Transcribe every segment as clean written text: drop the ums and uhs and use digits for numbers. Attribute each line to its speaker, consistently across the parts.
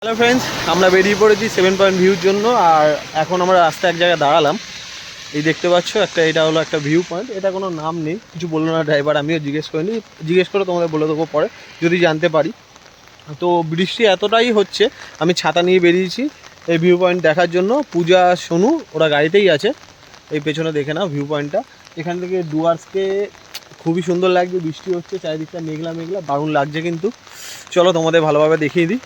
Speaker 1: Hello friends, আমরা বেরিয়ে পড়েছি 7 পয়েন্ট ভিউর জন্য। আর এখন আমরা রাস্তায় এক জায়গায় দাঁড়ালাম। এই দেখতে পাচ্ছ এটা হলো একটা ভিউ পয়েন্ট। এটা কোনো নাম নেই, কিছু বললো না ড্রাইভার, আমিও জিজ্ঞেস করে তোমাদের বলে দেবো পরে যদি জানতে পারি। তো বৃষ্টি এতটাই হচ্ছে, আমি ছাতা নিয়ে বেরিয়েছি এই ভিউ পয়েন্ট দেখার জন্য। পূজা, সোনু ওরা গাড়িতেই আছে। এই পেছনে দেখে নাও ভিউ পয়েন্টটা। এখান থেকে ডুয়ার্সকে খুবই সুন্দর লাগছে, বৃষ্টি হচ্ছে, চারিদিকটা মেঘলা মেঘলা, দারুণ লাগছে। কিন্তু চলো তোমাদের ভালোভাবে দেখিয়ে দিই।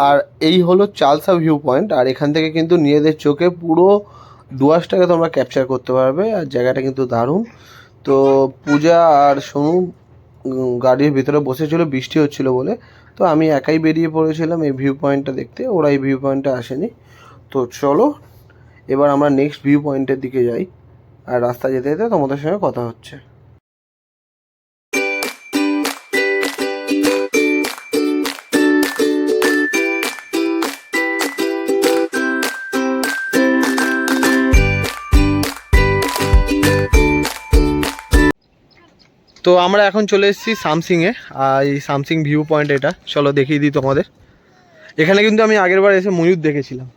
Speaker 1: আর এই হলো চালসা ভিউ পয়েন্ট। আর এখান থেকে কিন্তু নিজেদের চোখে পুরো ডুয়ার্সটাকে তোমরা ক্যাপচার করতে পারবে। আর জায়গাটা কিন্তু দারুণ। তো পূজা আর সোনু গাড়ির ভিতরে বসেছিল বৃষ্টি হচ্ছিল বলে। তো আমি একাই বেরিয়ে পড়েছিলাম এই ভিউ পয়েন্টটা দেখতে, ওরা এই ভিউ পয়েন্টটা আসেনি। তো চলো এবার আমরা নেক্সট ভিউ পয়েন্টের দিকে যাই। আর রাস্তা যেতে যেতে তোমাদের সঙ্গে কথা হচ্ছে। তো আমরা এখন চলে এসেছি সামসিংয়ে। আর এই সামসিং ভিউ পয়েন্ট এটা, চলো দেখিয়ে দিই তোমাদের। এখানে কিন্তু আমি আগেরবার এসে ময়ূর দেখেছিলাম,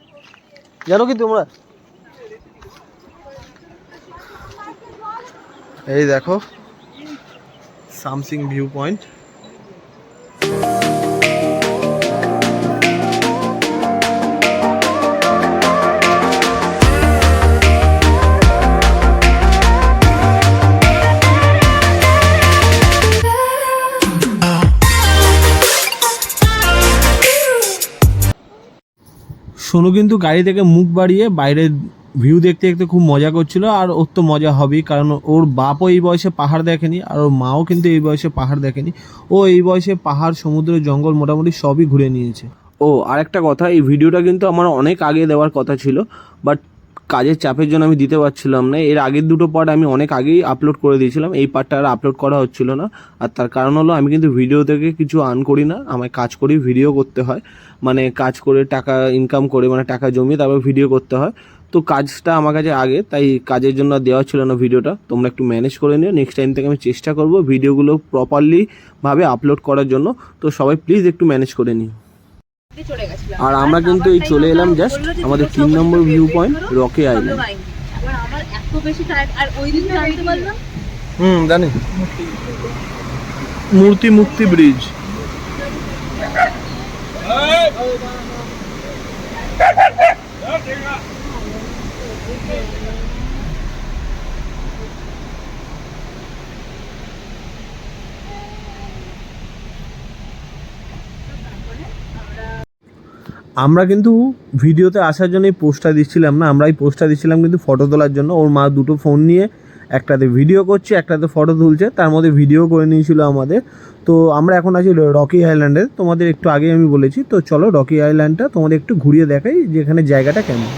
Speaker 1: জানো কি তোমরা? এই দেখো সামসিং ভিউ পয়েন্ট। সোনু কিন্তু গাড়ি থেকে মুখ বাড়িয়ে বাইরের ভিউ দেখতে দেখতে খুব মজা করছিল। আর ওর তো মজা হবেই, কারণ ওর বাপও এই বয়সে পাহাড় দেখেনি, আর ওর মাও কিন্তু এই বয়সে পাহাড় দেখেনি। ও এই বয়সে পাহাড়, সমুদ্র, জঙ্গল মোটামুটি সবই ঘুরে নিয়েছে। ও আরেকটা কথা, এই ভিডিওটা কিন্তু আমার অনেক আগে দেওয়ার কথা ছিল, বাট কাজের চাপের জন্য আমি দিতে পারছিলাম না। এর আগের দুটো পার্ট আমি অনেক আগেই আপলোড করে দিয়েছিলাম, এই পার্টটা আর আপলোড করা হচ্ছিল না। আর তার কারণ হলো আমি কিন্তু ভিডিও থেকে কিছু আর্ন করি না, আমায় কাজ করি, ভিডিও করতে হয়। মানে কাজ করে টাকা ইনকাম করে, মানে টাকা জমিয়ে তারপর ভিডিও করতে হয়। তো কাজটা আমার কাছে আগে, তাই কাজের জন্য দেওয়া ছিল না ভিডিওটা। তোমরা একটু ম্যানেজ করে নিও, নেক্সট টাইম থেকে আমি চেষ্টা করব ভিডিওগুলো প্রপারলি ভাবে আপলোড করার জন্য। তো সবাই প্লিজ একটু ম্যানেজ করে নিও। আর আমরা কিন্তু এই চলে এলাম জাস্ট আমাদের 3 নম্বর ভিউ পয়েন্ট, রকি আইল্যান্ড। জানি মূর্তি মুক্তি ব্রিজ। আমরা কিন্তু ভিডিওতে আসার জন্য এই পোস্টটা দিচ্ছিলাম না, আমরা এই পোস্টটা দিচ্ছিলাম কিন্তু ফটো তোলার জন্য। ওর মা দুটো ফোন নিয়ে একটাতে ভিডিও করছে, একটাতে ফটো তুলছে, তার মধ্যে ভিডিও করে নিয়েছিল আমাদের। তো আমরা এখন আছি রকি আইল্যান্ডে, তোমাদের একটু আগে আমি বলেছি। তো চলো রকি আইল্যান্ডটা তোমাদের একটু ঘুরিয়ে দেখাই যে এখানে জায়গাটা কেমন।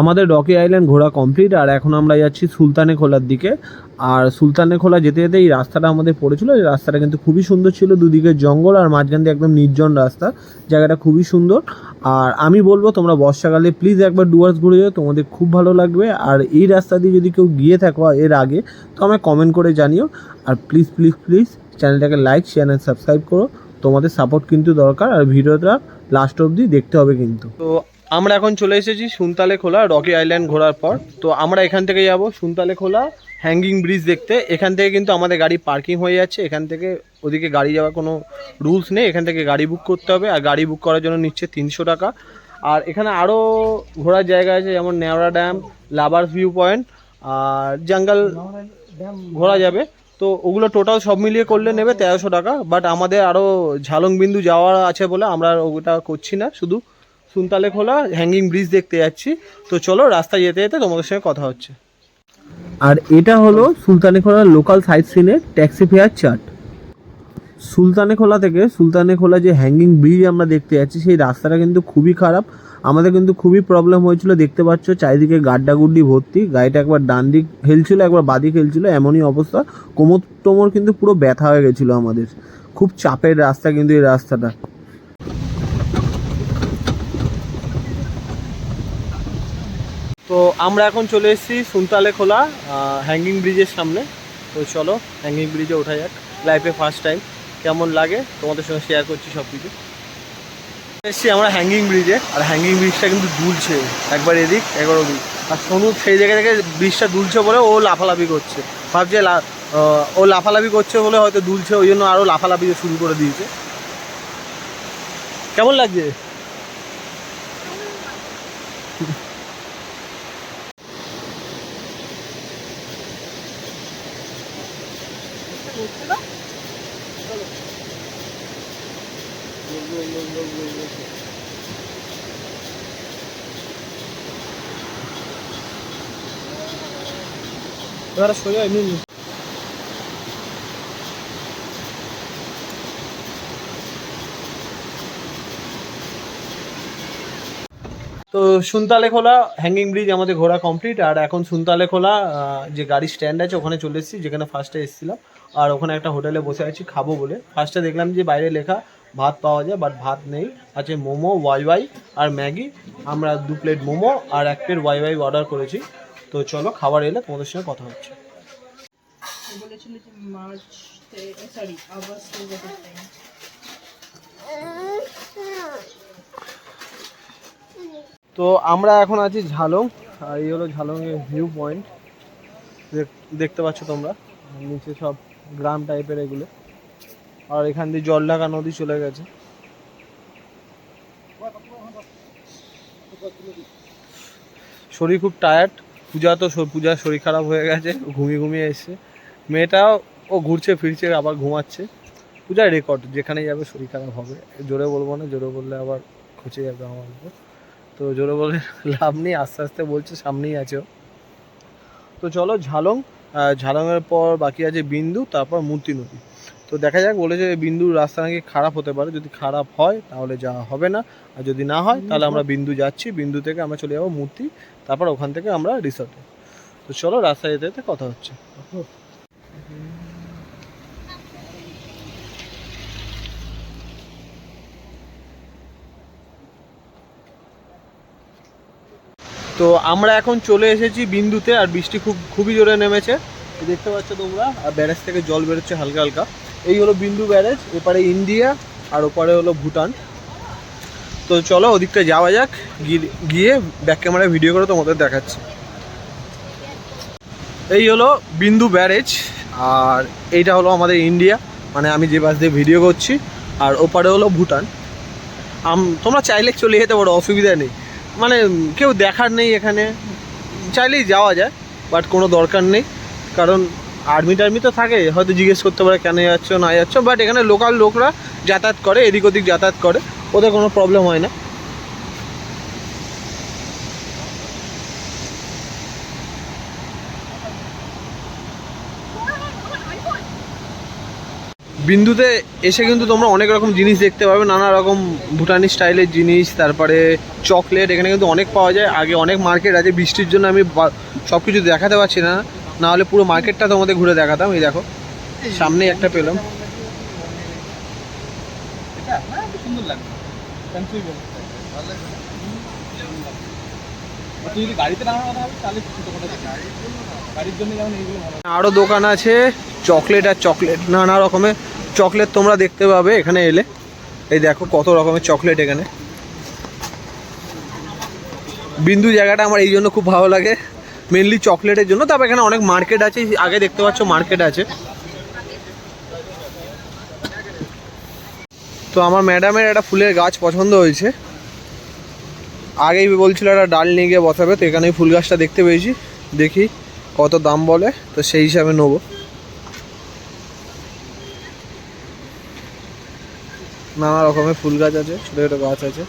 Speaker 1: আমাদের রকি আইল্যান্ড ঘোরা কমপ্লিট। আর এখন আমরা যাচ্ছি সুলতানে খোলার দিকে। আর সুলতানে খোলা যেতে যেতে এই রাস্তাটা আমাদের পড়েছিল। এই রাস্তাটা কিন্তু খুবই সুন্দর ছিল, দুদিকে জঙ্গল আর মাঝখান দিয়ে একদম নির্জন রাস্তা। জায়গাটা খুবই সুন্দর। আর আমি বলবো তোমরা বর্ষাকালে প্লিজ একবার ডুয়ার্স ঘুরে যাও, তোমাদের খুব ভালো লাগবে। আর এই রাস্তা দিয়ে যদি কেউ গিয়ে থাকো এর আগে, তো আমায় কমেন্ট করে জানিও। আর প্লিজ প্লিজ প্লিজ চ্যানেলটাকে লাইক, শেয়ার অ্যান্ড সাবস্ক্রাইব করো, তোমাদের সাপোর্ট কিন্তু দরকার। আর ভিডিওটা লাস্ট অবধি দেখতে হবে কিন্তু। তো আমরা এখন চলে এসেছি সুনতালে খোলা রকি আইল্যান্ড ঘোরার পর। তো আমরা এখান থেকে যাব সুনতালে খোলা হ্যাঙ্গিং ব্রিজ দেখতে। এখান থেকে কিন্তু আমাদের গাড়ি পার্কিং হয়ে যাচ্ছে, এখান থেকে ওদিকে গাড়ি যাওয়ার কোনো রুলস নেই। এখান থেকে গাড়ি বুক করতে হবে, আর গাড়ি বুক করার জন্য নিচ্ছে 300 টাকা। আর এখানে আরও ঘোরার জায়গা আছে, যেমন Neora dam, lovers view point আর জঙ্গল ঘোরা যাবে। তো ওগুলো টোটাল সব মিলিয়ে করলে নেবে 1300 টাকা। বাট আমাদের আরও ঝালং বিন্দু যাওয়ার আছে বলে আমরা ওটা করছি না, শুধু সুনতালে খোলা হ্যাঙ্গিং ব্রিজ দেখতে যাচ্ছি। তো চলো রাস্তায় যেতে যেতে তোমাদের সঙ্গে কথা হচ্ছে। আর এটা হলো সুলতানে খোলার লোকাল সাইট সিনের ট্যাক্সি ফেয়ার চার্ট। সুলতানে খোলা থেকে সুলতানে খোলা যে হ্যাঙ্গিং ব্রিজ আমরা দেখতে যাচ্ছি, সেই রাস্তাটা কিন্তু খুবই খারাপ। আমাদের কিন্তু খুবই প্রবলেম হয়েছিল, দেখতে পাচ্ছ চারিদিকে গাড্ডাগুড্ডি ভর্তি, গাড়িটা একবার ডান দিক হেলছিল একবার বাদিক হেলছিল, এমনই অবস্থা। কোমর টোমর কিন্তু পুরো ব্যথা হয়ে গেছিলো আমাদের। খুব চাপের রাস্তা কিন্তু এই রাস্তাটা। তো আমরা এখন চলে এসেছি সুনতালে খোলা হ্যাঙ্গিং ব্রিজের সামনে। তো চলো হ্যাঙ্গিং ব্রিজে ওঠা যাক। লাইফে ফার্স্ট টাইম, কেমন লাগে তোমাদের সঙ্গে শেয়ার করছি সব কিছু। এসেছি আমরা হ্যাঙ্গিং ব্রিজে, আর হ্যাঙ্গিং ব্রিজটা কিন্তু দুলছে, একবার এদিক একবার ওদিক। আর সোনু সেই জায়গা থেকে ব্রিজটা দুলছে বলে ও লাফালাফি করছে, ভাবছে ও লাফালাফি করছে বলে হয়তো দুলছে, ওই জন্য আরও লাফালাফি শুরু করে দিয়েছে। কেমন লাগছে? সোজা এমনি তো সুনতালে খোলা হ্যাঙ্গিং ব্রিজ আমাদের ঘোরা কমপ্লিট। আর এখন সুনতালে খোলা যে গাড়ি স্ট্যান্ড আছে ওখানে চলে এসেছি, যেখানে ফার্স্টে এসেছিলাম। আর ওখানে একটা হোটেলে বসে আছি খাবো বলে। ফার্স্টে দেখলাম যে বাইরে লেখা ভাত পাওয়া যায়, বাট ভাত নেই, আছে মোমো, ওয়াই আর ম্যাগি। আমরা 2 প্লেট মোমো আর 1 প্লেট ওয়াই অর্ডার করেছি। তো চলো খাবার এলে তোমাদের সঙ্গে কথা হচ্ছে।
Speaker 2: বলেছিল যে মার্চ সরি আগস্ট টাইম।
Speaker 1: তো আমরা এখন আছি ঝালং, আর এই হলো ঝালংয়ের ভিউ পয়েন্ট। দেখতে পাচ্ছ তোমরা নিচে সব গ্রাম টাইপের এগুলো, আর এখান দিয়ে জলঢাকা নদী চলে গেছে। শরীর খুব টায়ার্ড, পূজার শরীর খারাপ হয়ে গেছে, ঘুমিয়ে এসছে। মেয়েটাও ও ঘুরছে ফিরছে আবার ঘুমাচ্ছে। পূজার রেকর্ড, যেখানে যাবে শরীর খারাপ হবে। জোরে বলবো না, জোরে বললে আবার খুঁজে যাবে আমার উপর। তো জোরে বলে লাভ নেই, আস্তে আস্তে বলছে, সামনেই আছে ও। তো চলো ঝালংয়ের পর বাকি আছে বিন্দু, তারপর মূর্তি নদী। তো দেখা যাক, বলেছে বিন্দুর রাস্তা নাকি খারাপ হতে পারে, যদি খারাপ হয় তাহলে যাওয়া হবে না, আর যদি না হয় তাহলে আমরা বিন্দু যাচ্ছি। বিন্দু থেকে আমরা চলে যাবো মূর্তি, তারপর ওখান থেকে আমরা রিসর্টে। তো চলো রাস্তায় যেতে যেতে কথা হচ্ছে। তো আমরা এখন চলে এসেছি বিন্দুতে, আর বৃষ্টি খুবই জোরে নেমেছে, দেখতে পাচ্ছ তোমরা। আর ব্যারেজ থেকে জল বেরোচ্ছে হালকা হালকা। এই হলো বিন্দু ব্যারেজ, এপারে ইন্ডিয়া আর ওপারে হলো ভুটান। তো চলো ওদিকটা যাওয়া যাক, গিয়ে ব্যাক ক্যামেরায় ভিডিও করে তোমাদের দেখাচ্ছি। এই হলো বিন্দু ব্যারেজ, আর এইটা হলো আমাদের ইন্ডিয়া, মানে আমি যে বাস দিয়ে ভিডিও করছি। আর ওপারে হলো ভুটান। তোমরা চাইলে চলে যেতে পারো, অসুবিধা নেই, মানে কেউ দেখার নেই এখানে, চাইলেই যাওয়া যায়, বাট কোনো দরকার নেই। কারণ আর্মি টার্মি তো থাকে, হয়তো জিজ্ঞেস করতে পারে কেন যাচ্ছ না যাচ্ছ, বাট এখানে লোকাল লোকরা যাতায়াত করে, এদিক ওদিক যাতায়াত করে, ওদের কোনো প্রবলেম হয় না। বিন্দুতে এসে কিন্তু তোমরা অনেক রকম জিনিস দেখতে পাবে, নানা রকম ভুটানি স্টাইলের জিনিস, তারপরে চকলেট এখানে কিন্তু অনেক পাওয়া যায়। আগে অনেক মার্কেট আছে, বৃষ্টির জন্য আমি সব কিছু দেখাতে পারছি না, নাহলে পুরো মার্কেটটা তোমাদের ঘুরে দেখাতাম। এই দেখো সামনেই একটা পেলাম। আরও দোকান আছে চকলেট, আর চকলেট নানা রকমের চকলেট তোমরা দেখতে পাবে এখানে এলে। এই দেখো কত রকমের চকলেট এখানে। বিন্দু জায়গাটা আমার এই জন্য খুব ভালো লাগে, মেনলি চকলেটের জন্য। তারপর এখানে অনেক মার্কেট আছে, আগে দেখতে পাচ্ছ মার্কেট আছে। তো আমার ম্যাডামের একটা ফুলের গাছ পছন্দ হয়েছে, আগেই বলছিল একটা ডাল নিয়ে গিয়ে বসাবে। তো এখানে ফুল গাছটা দেখতে পেয়েছি, দেখি কত দাম বলে, তো সেই হিসাবে নেবো। নানা রকমের ফুল গাছ আছে, ছোটো ছোটো গাছ আছে।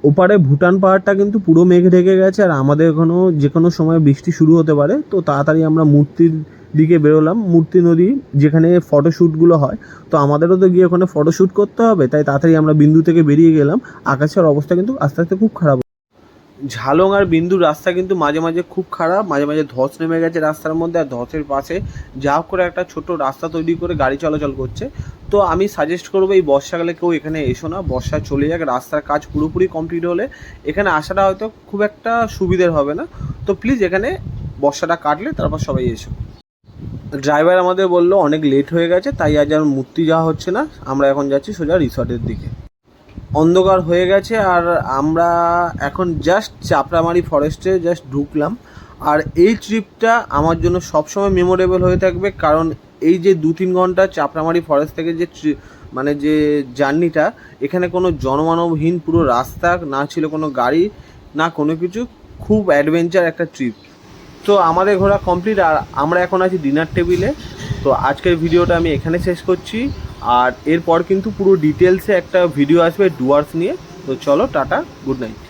Speaker 1: ওপারে ভুটান পাহাড়টা কিন্তু পুরো মেঘ ঢেকে গেছে, আর আমাদের এখনও যে কোনো সময় বৃষ্টি শুরু হতে পারে। তো তাড়াতাড়ি আমরা মূর্তির দিকে বেরোলাম, মূর্তি নদী যেখানে ফটোশ্যুটগুলো হয়। তো আমাদেরও তো গিয়ে ওখানে ফটোশ্যুট করতে হবে, তাই তাড়াতাড়ি আমরা বিন্দু থেকে বেরিয়ে গেলাম। আকাশের অবস্থা কিন্তু আস্তে আস্তে খুব খারাপ। ঝালং আর বিন্দুর রাস্তা কিন্তু মাঝে মাঝে খুব খারাপ, মাঝে মাঝে ধস নেমে গেছে রাস্তার মধ্যে, আর ধসের পাশে যা হোক করে একটা ছোট রাস্তা তৈরি করে গাড়ি চলাচল করছে। তো আমি সাজেস্ট করবো এই বর্ষাকালে কেউ এখানে এসো না, বর্ষা চলে যাক, রাস্তার কাজ পুরোপুরি কমপ্লিট হলে এখানে আসাটা হয়তো খুব একটা সুবিধের হবে না। তো প্লিজ এখানে বর্ষাটা কাটলে তারপর সবাই এসো। ড্রাইভার আমাদের বললো অনেক লেট হয়ে গেছে, তাই আজ আর মূর্তি যাওয়া হচ্ছে না, আমরা এখন যাচ্ছি সোজা রিসর্টের দিকে। অন্ধকার হয়ে গেছে আর আমরা এখন জাস্ট চাপড়ামারি ফরেস্টে জাস্ট ঢুকলাম। আর এই ট্রিপটা আমার জন্য সবসময় মেমোরেবল হয়ে থাকবে, কারণ এই যে 2-3 ঘন্টা চাপড়ামারি ফরেস্ট থেকে যে মানে যে জার্নিটা, এখানে কোনো জনমানবহীন পুরো রাস্তা, না ছিল কোনো গাড়ি, না কোনো কিছু, খুব অ্যাডভেঞ্চার একটা ট্রিপ। তো আমাদের ঘোরা কমপ্লিট, আর আমরা এখন আছি ডিনার টেবিলে। তো আজকের ভিডিওটা আমি এখানে শেষ করছি, আর এরপর কিন্তু পুরো ডিটেলসে একটা ভিডিও আসবে ডুয়ার্স নিয়ে। তো চলো, টাটা, গুড নাইট।